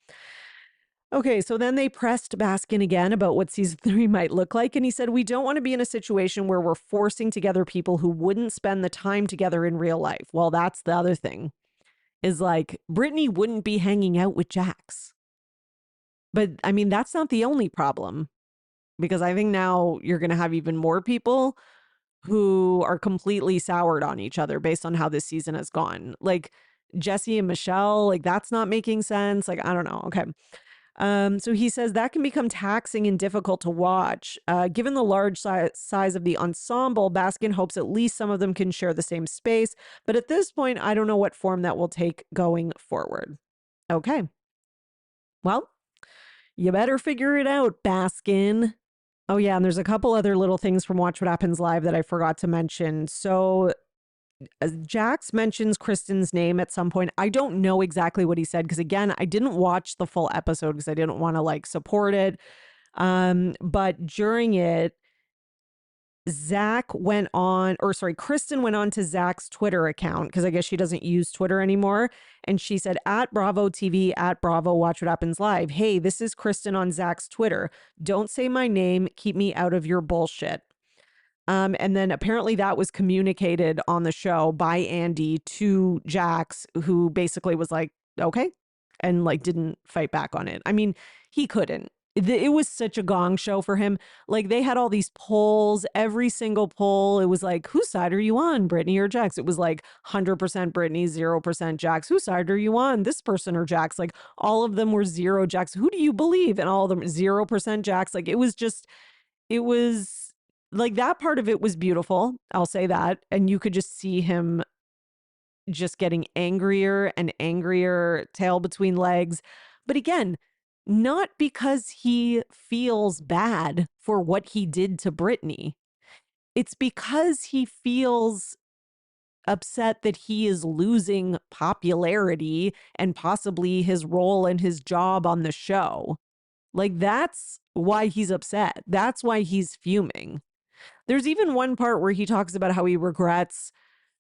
Okay, so then they pressed Baskin again about what season 3 might look like. And he said, we don't want to be in a situation where we're forcing together people who wouldn't spend the time together in real life. Well, that's the other thing. Is like Brittany wouldn't be hanging out with Jax. But I mean, that's not the only problem, because I think now you're going to have even more people who are completely soured on each other based on how this season has gone. Like Jesse and Michelle, like that's not making sense. Like, I don't know. Okay. So he says that can become taxing and difficult to watch. Given the large size of the ensemble, Baskin hopes at least some of them can share the same space. But at this point, I don't know what form that will take going forward. Okay. Well, you better figure it out, Baskin. Oh, yeah. And there's a couple other little things from Watch What Happens Live that I forgot to mention. So Jax mentions Kristen's name at some point. I don't know exactly what he said because, again, I didn't watch the full episode because I didn't want to like support it. But during it, Kristen went on to Zach's Twitter account because I guess she doesn't use Twitter anymore. And she said, at Bravo TV, at Bravo Watch What Happens Live. Hey, this is Kristen on Zach's Twitter. Don't say my name. Keep me out of your bullshit. And then apparently that was communicated on the show by Andy to Jax, who basically was like, okay, and like didn't fight back on it. I mean, he couldn't. It was such a gong show for him. Like they had all these polls, every single poll. It was like, whose side are you on, Brittany or Jax? It was like 100% Brittany, 0% Jax. Whose side are you on, this person or Jax? Like all of them were 0 Jax. Who do you believe? And all of them 0% Jax. Like it was like that part of it was beautiful. I'll say that. And you could just see him just getting angrier and angrier, tail between legs. But again, not because he feels bad for what he did to Brittany. It's because he feels upset that he is losing popularity and possibly his role and his job on the show. Like that's why he's upset. That's why he's fuming. There's even one part where he talks about how he regrets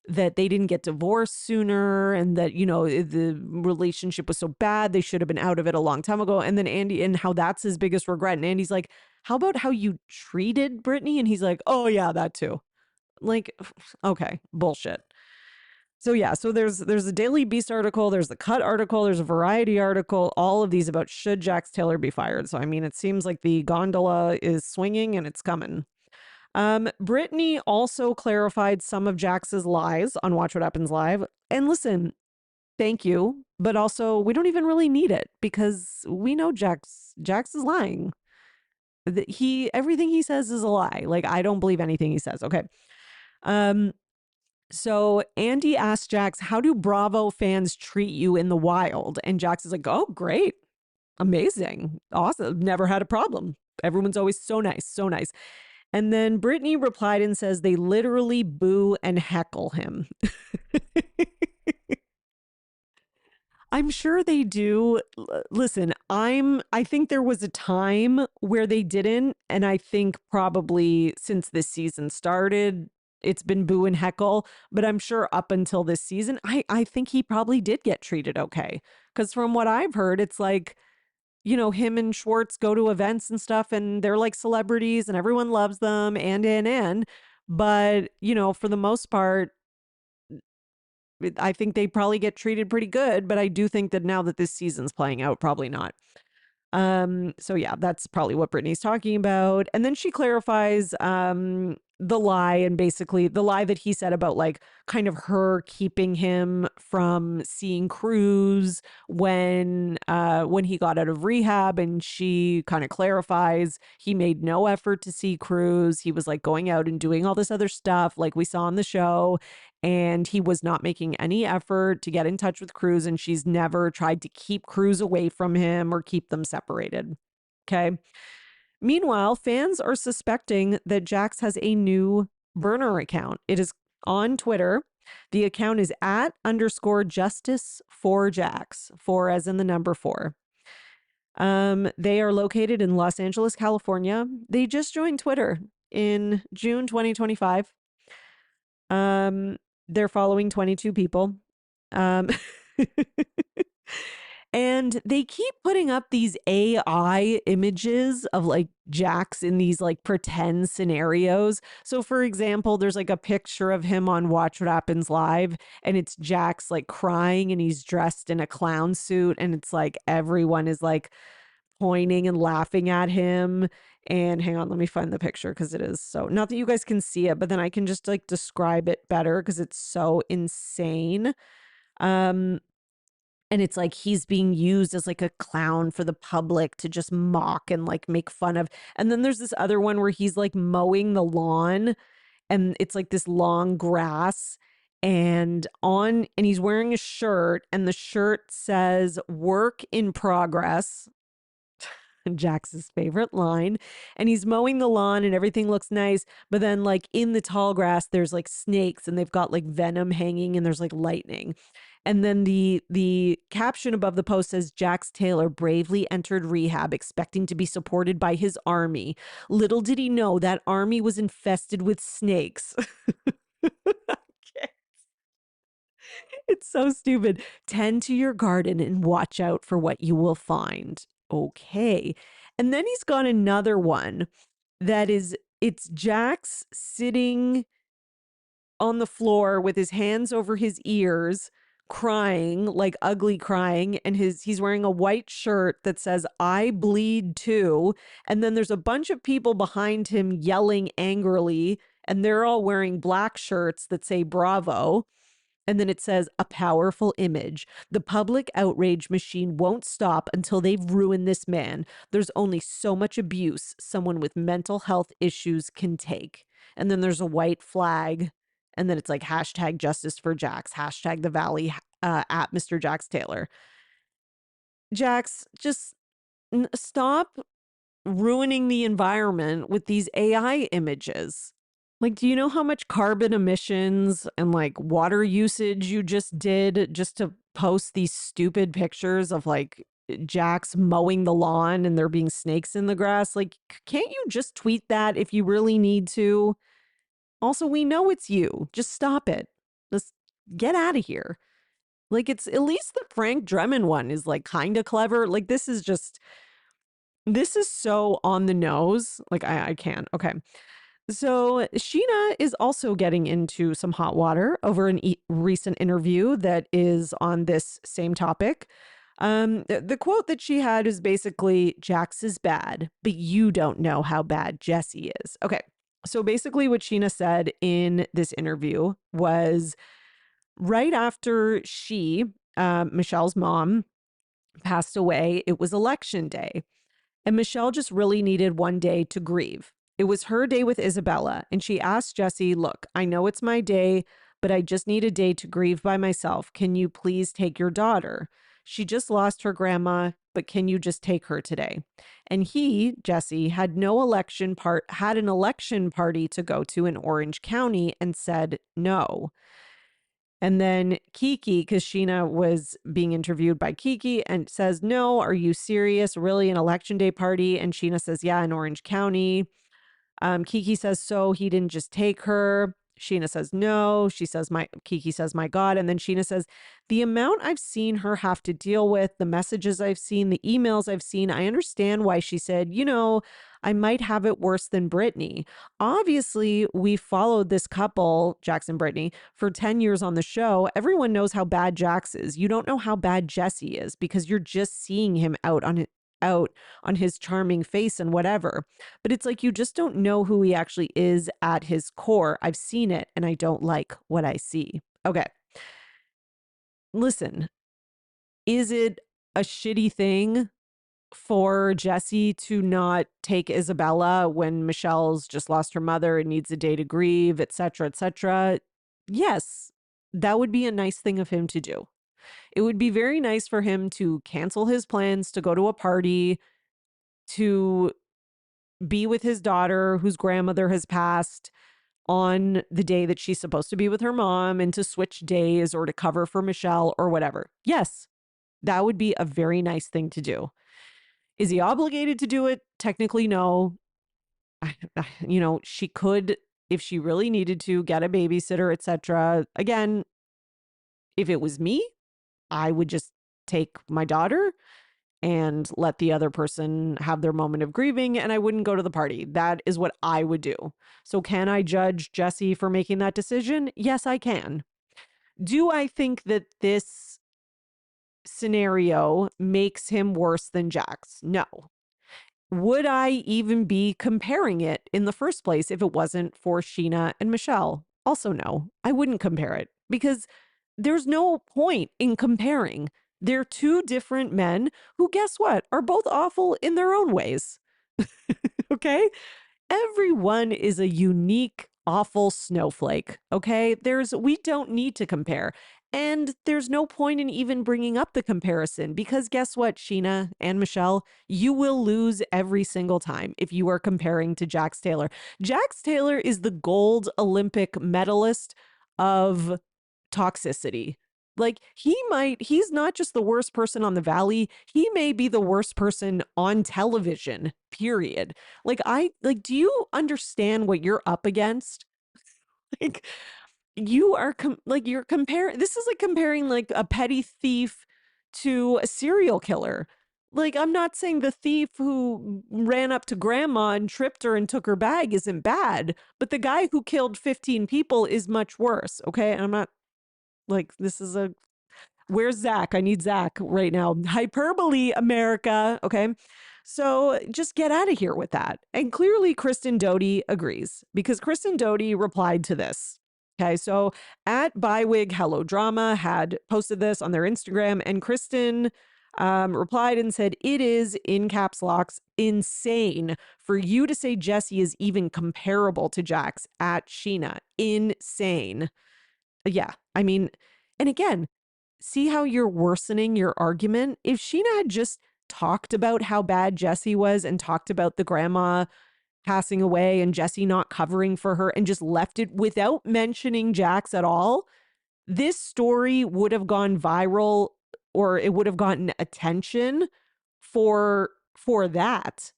that they didn't get divorced sooner and that, the relationship was so bad. They should have been out of it a long time ago. And then Andy, and how that's his biggest regret. And Andy's like, how about how you treated Brittany? And he's like, oh yeah, that too. Like, okay, bullshit. So yeah, so there's a Daily Beast article, there's the Cut article, there's a Variety article, all of these about should Jax Taylor be fired. So I mean, it seems like the gondola is swinging and it's coming. Brittany also clarified some of Jax's lies on Watch What Happens Live. And listen, thank you, but also we don't even really need it because we know Jax is lying. Everything he says is a lie. Like I don't believe anything he says. Okay. So Andy asked Jax, how do Bravo fans treat you in the wild? And Jax is like, oh, great. Amazing. Awesome. Never had a problem. Everyone's always so nice. So nice. And then Brittany replied and says they literally boo and heckle him. I'm sure they do. Listen, I think there was a time where they didn't, and I think probably since this season started, it's been boo and heckle, but I'm sure up until this season, I think he probably did get treated okay. Cuz from what I've heard, it's like, him and Schwartz go to events and stuff and they're like celebrities and everyone loves them and but, for the most part, I think they probably get treated pretty good, but I do think that now that this season's playing out, probably not. So yeah, that's probably what Brittany's talking about. And then she clarifies the lie, and basically the lie that he said about like kind of her keeping him from seeing Cruz when he got out of rehab, and she kind of clarifies he made no effort to see Cruz. He was like going out and doing all this other stuff like we saw on the show, and he was not making any effort to get in touch with Cruz, and she's never tried to keep Cruz away from him or keep them separated. Okay. Meanwhile, fans are suspecting that Jax has a new burner account. It is on Twitter. The account is at _ justice for Jax, four as in the number four. They are located in Los Angeles, California. They just joined Twitter in June 2025. Um, they're following 22 people. Um, and they keep putting up these AI images of like Jax in these like pretend scenarios. So, for example, there's like a picture of him on Watch What Happens Live, and it's Jax like crying and he's dressed in a clown suit. And it's like everyone is like pointing and laughing at him. And hang on, let me find the picture because it is so, not that you guys can see it, but then I can just like describe it better because it's so insane. Um, and it's like he's being used as like a clown for the public to just mock and like make fun of. And then there's this other one where he's like mowing the lawn, and it's like this long grass, and he's wearing a shirt, and the shirt says work in progress. Jax's favorite line. And he's mowing the lawn and everything looks nice. But then, like, in the tall grass, there's like snakes and they've got like venom hanging and there's like lightning. And then the caption above the post says Jax Taylor bravely entered rehab expecting to be supported by his army. Little did he know that army was infested with snakes. It's so stupid. Tend to your garden and watch out for what you will find. Okay. And then he's got another one it's Jax sitting on the floor with his hands over his ears, crying, like ugly crying, and he's wearing a white shirt that says I bleed too. And then there's a bunch of people behind him yelling angrily, and they're all wearing black shirts that say Bravo. And then it says a powerful image. The public outrage machine won't stop until they've ruined this man. There's only so much abuse someone with mental health issues can take. And then there's a white flag. And then it's like hashtag justice for Jax, hashtag the valley at Mr. Jax Taylor. Jax, just stop ruining the environment with these AI images. Like, do you know how much carbon emissions and like water usage you just did just to post these stupid pictures of like Jax mowing the lawn and there being snakes in the grass? Like, can't you just tweet that if you really need to? Also, we know it's you. Just stop it. Just get out of here. Like, it's at least the Frank Drebin one is like kind of clever. Like, this is so on the nose. Like, I can't. Okay. So Sheena is also getting into some hot water over an recent interview that is on this same topic. The quote that she had is basically, Jax is bad, but you don't know how bad Jesse is. Okay. So basically what Sheena said in this interview was right after Michelle's mom, passed away, it was election day. And Michelle just really needed one day to grieve. It was her day with Isabella, and she asked Jesse, look, I know it's my day, but I just need a day to grieve by myself. Can you please take your daughter? She just lost her grandma, but can you just take her today? And Jesse, had an election party to go to in Orange County and said no. And then Kiki, because Sheena was being interviewed by Kiki and says, no, are you serious? Really, an election day party? And Sheena says, yeah, in Orange County. Kiki says, so he didn't just take her. Sheena says, no. Kiki says, my God. And then Sheena says, the amount I've seen her have to deal with, the messages I've seen, the emails I've seen, I understand why she said, I might have it worse than Brittany. Obviously, we followed this couple, Jax and Brittany, for 10 years on the show. Everyone knows how bad Jax is. You don't know how bad Jesse is because you're just seeing him out on his charming face and whatever. But it's like you just don't know who he actually is at his core. I've seen it and I don't like what I see. Okay. Listen, is it a shitty thing for Jesse to not take Isabella when Michelle's just lost her mother and needs a day to grieve, et cetera, et cetera? Yes, that would be a nice thing of him to do. It would be very nice for him to cancel his plans to go to a party, to be with his daughter whose grandmother has passed on the day that she's supposed to be with her mom, and to switch days or to cover for Michelle or whatever. Yes, that would be a very nice thing to do. Is he obligated to do it? Technically, no. She could, if she really needed to, get a babysitter, etc. Again, if it was me, I would just take my daughter and let the other person have their moment of grieving, and I wouldn't go to the party. That is what I would do. So can I judge Jesse for making that decision? Yes, I can. Do I think that this scenario makes him worse than Jax? No. Would I even be comparing it in the first place if it wasn't for Sheena and Michelle? Also, no, I wouldn't compare it because there's no point in comparing. They're two different men who, guess what, are both awful in their own ways. Okay? Everyone is a unique, awful snowflake. Okay? We don't need to compare. And there's no point in even bringing up the comparison because guess what, Sheena and Michelle, you will lose every single time if you are comparing to Jax Taylor. Jax Taylor is the gold Olympic medalist of toxicity. Like he's not just the worst person on the valley, he may be the worst person on television, period. Do you understand what you're up against? Like you're comparing, this is like comparing like a petty thief to a serial killer. Like, I'm not saying the thief who ran up to grandma and tripped her and took her bag isn't bad, but the guy who killed 15 people is much worse. Okay. And I'm not like, where's Zach? I need Zach right now. Hyperbole, America. Okay. So just get out of here with that. And clearly Kristen Doty agrees because Kristen Doty replied to this. Okay. So at Bywig Hello Drama had posted this on their Instagram, and Kristen replied and said, it is, in caps locks, insane for you to say Jesse is even comparable to Jax at Sheena. Insane. Yeah. I mean, and again, see how you're worsening your argument? If Sheena had just talked about how bad Jesse was and talked about the grandma passing away and Jesse not covering for her and just left it without mentioning Jax at all, this story would have gone viral, or it would have gotten attention for that.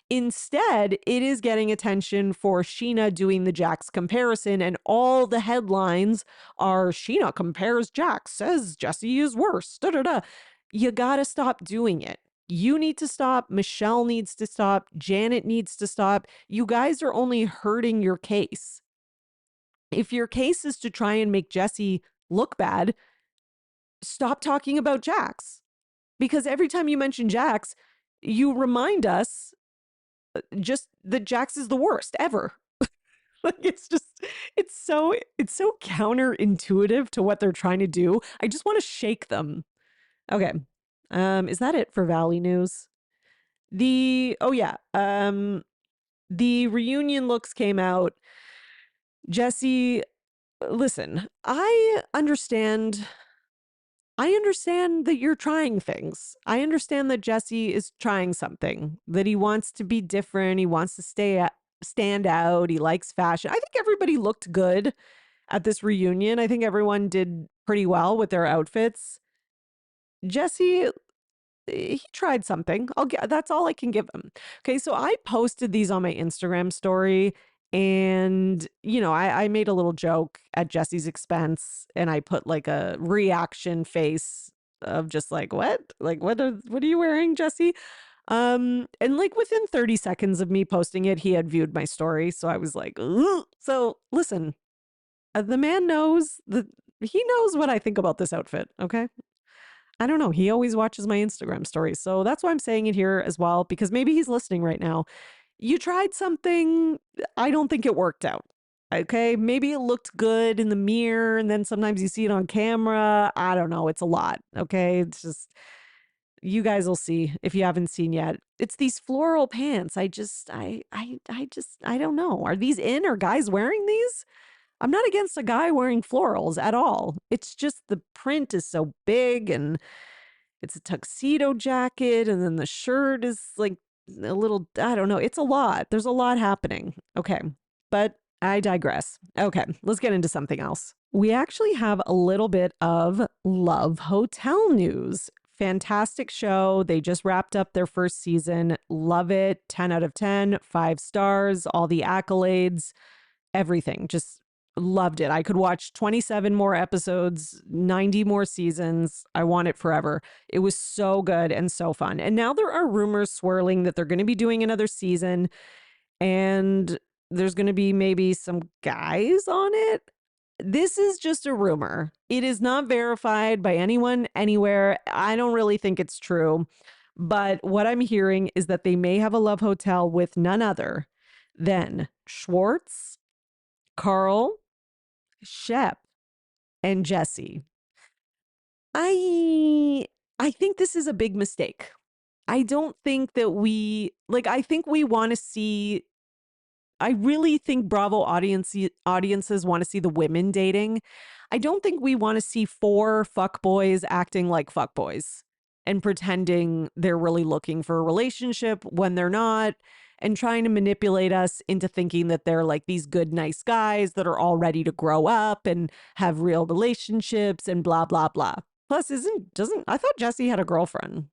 Instead, it is getting attention for Sheena doing the Jax comparison, and all the headlines are Sheena compares Jax, says Jesse is worse. Da, da, da. You gotta stop doing it. You need to stop. Michelle needs to stop. Janet needs to stop. You guys are only hurting your case. If your case is to try and make Jesse look bad, stop talking about Jax. Because every time you mention Jax, you remind us just that Jax is the worst ever. Like it's so counterintuitive to what they're trying to do. I just want to shake them. Okay. Is that it for Valley News? The reunion looks came out. Jesse, listen, I understand that you're trying things. I understand that Jesse is trying something, that he wants to be different. He wants to stand out. He likes fashion. I think everybody looked good at this reunion. I think everyone did pretty well with their outfits. Jesse, he tried something. That's all I can give him. Okay, so I posted these on my Instagram story, and I made a little joke at Jesse's expense, and I put like a reaction face of just like, what are you wearing, Jesse? And like within 30 seconds of me posting it, he had viewed my story, so I was like, ugh. So listen, the man knows that he knows what I think about this outfit. Okay, I don't know. He always watches my Instagram stories. So that's why I'm saying it here as well, because maybe he's listening right now. You tried something. I don't think it worked out. Okay. Maybe it looked good in the mirror, and then sometimes you see it on camera. I don't know. It's a lot. Okay. It's just, you guys will see if you haven't seen yet. It's these floral pants. I don't know. Are these in? Are guys wearing these? I'm not against a guy wearing florals at all. It's just the print is so big, and it's a tuxedo jacket, and then the shirt is like a little, I don't know. It's a lot. There's a lot happening. Okay. But I digress. Okay. Let's get into something else. We actually have a little bit of Love Hotel news. Fantastic show. They just wrapped up their first season. Love it. 10 out of 10, 5 stars, all the accolades, everything. Just loved it. I could watch 27 more episodes, 90 more seasons. I want it forever. It was so good and so fun. And now there are rumors swirling that they're going to be doing another season, and there's going to be maybe some guys on it. This is just a rumor. It is not verified by anyone anywhere. I don't really think it's true. But what I'm hearing is that they may have a love hotel with none other than Schwartz, Carl, Shep, and Jesse. I think this is a big mistake. I don't think that I think we want to see, I really think Bravo audiences want to see the women dating. I don't think we want to see 4 fuckboys acting like fuckboys and pretending they're really looking for a relationship when they're not, and trying to manipulate us into thinking that they're like these good, nice guys that are all ready to grow up and have real relationships and blah, blah, blah. Plus, I thought Jesse had a girlfriend.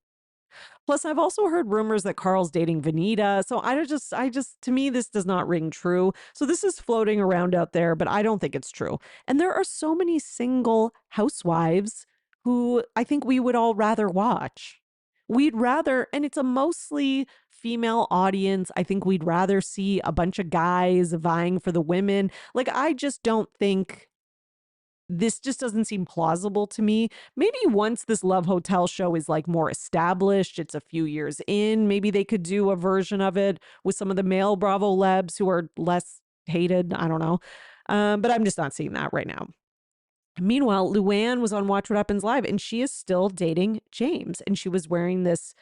Plus, I've also heard rumors that Carl's dating Vanita. So to me, this does not ring true. So this is floating around out there, but I don't think it's true. And there are so many single housewives who I think we would all rather watch. We'd rather, and it's a mostly female audience. I think we'd rather see a bunch of guys vying for the women. Like, I just don't think, this just doesn't seem plausible to me. Maybe once this Love Hotel show is like more established, it's a few years in, maybe they could do a version of it with some of the male Bravo lebs who are less hated. I don't know. But I'm just not seeing that right now. Meanwhile, Luann was on Watch What Happens Live, and she is still dating James, and she was wearing this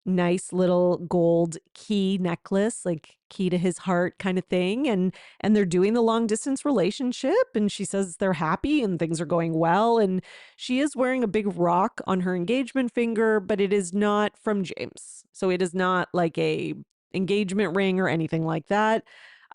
nice little gold key necklace, like key to his heart kind of thing, and they're doing the long distance relationship, and she says they're happy and things are going well, and she is wearing a big rock on her engagement finger, but it is not from James, so it is not like a engagement ring or anything like that.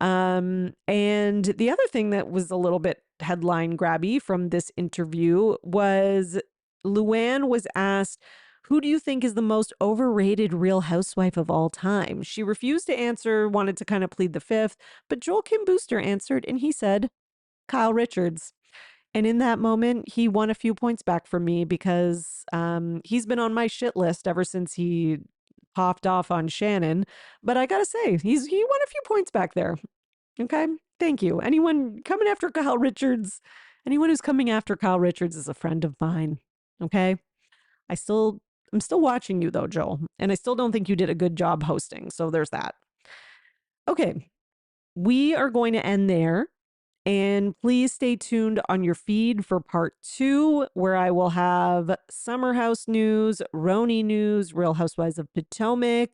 And the other thing that was a little bit headline grabby from this interview was Luann was asked, who do you think is the most overrated Real Housewife of all time? She refused to answer, wanted to kind of plead the fifth, but Joel Kim Booster answered, and he said, Kyle Richards. And in that moment, he won a few points back from me, because he's been on my shit list ever since he popped off on Shannon. But I gotta say, he won a few points back there. Okay, thank you. Anyone who's coming after Kyle Richards is a friend of mine. Okay, I'm still watching you though, Joel, and I still don't think you did a good job hosting. So there's that. Okay, we are going to end there. And please stay tuned on your feed for part 2, where I will have Summer House news, Roni news, Real Housewives of Potomac,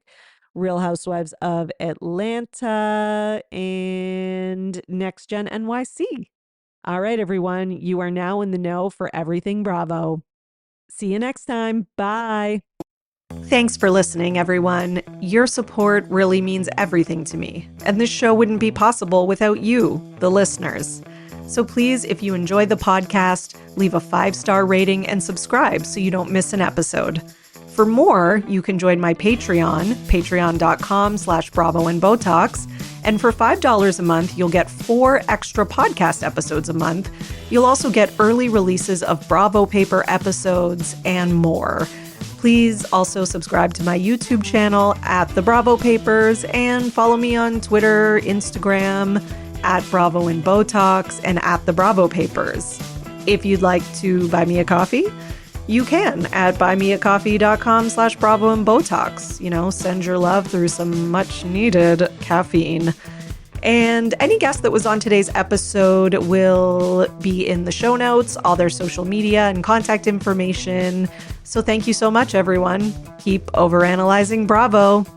Real Housewives of Atlanta, and Next Gen NYC. All right, everyone, you are now in the know for everything Bravo. See you next time. Bye. Thanks for listening, everyone. Your support really means everything to me, and this show wouldn't be possible without you, the listeners. So please, if you enjoy the podcast, leave a 5-star rating and subscribe so you don't miss an episode. For more, you can join my Patreon, patreon.com/Bravo and Botox. And for $5 a month, you'll get 4 extra podcast episodes a month. You'll also get early releases of Bravo Paper episodes and more. Please also subscribe to my YouTube channel at The Bravo Papers and follow me on Twitter, Instagram, at Bravo and Botox and at The Bravo Papers. If you'd like to buy me a coffee, you can at buymeacoffee.com/Bravo and Botox. Send your love through some much needed caffeine. And any guest that was on today's episode will be in the show notes, all their social media and contact information. So thank you so much, everyone. Keep overanalyzing Bravo.